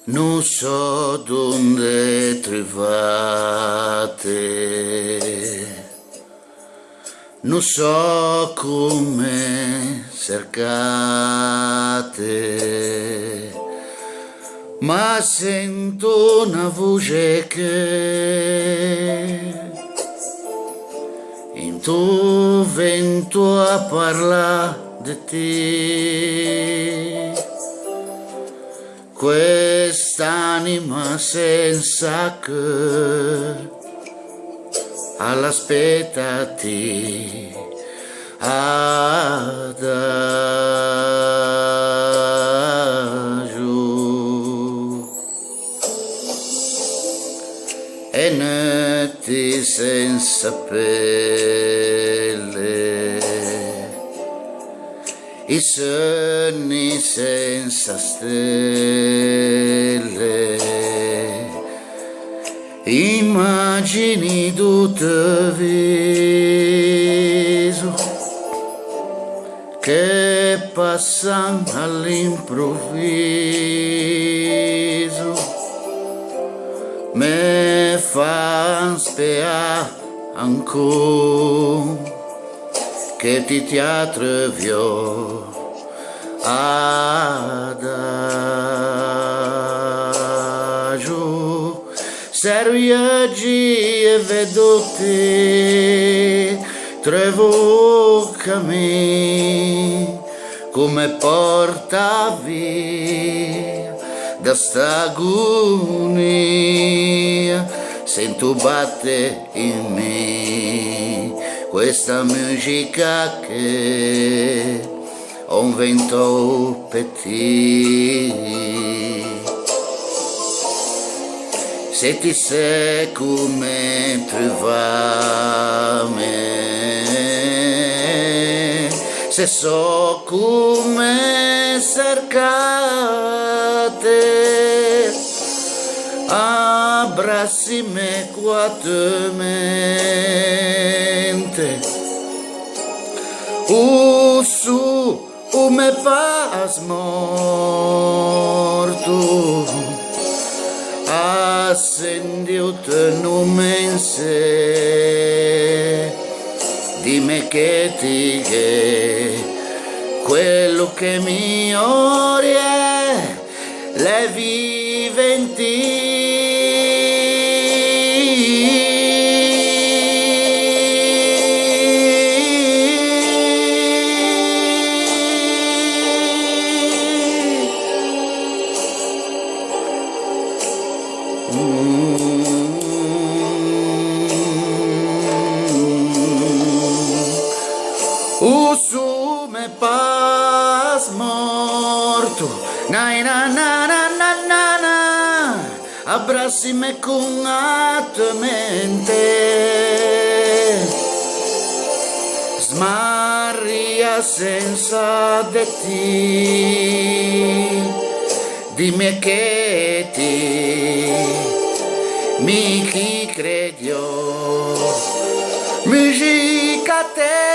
Non so dove trovate, non so come cercate, ma sento una voce che in tuo vento a parlare di te. Quest'anima senza cuore all'aspettati adagio e notti senza pelle, i sogni senza stelle, immagini tutte viso che passano all'improvviso, me fanno sperare ancora che ti attrevio adagio. Serviaggi e vedotti, trovo cammino come porta via da sta agonia. Sento batte in me questa musica che ho un vento per te. Se ti sai come trovarmi, se so come cercate, abbracciami quatamente, su me pas morto, accendi il tuo nome in sé, dimmi che ti è quello che mi orie, le vive in su me pas morto, na na na na na na na, abbracciami con la tua mente, smarria senza di te, dimmi che ti mi chi credio, musica te.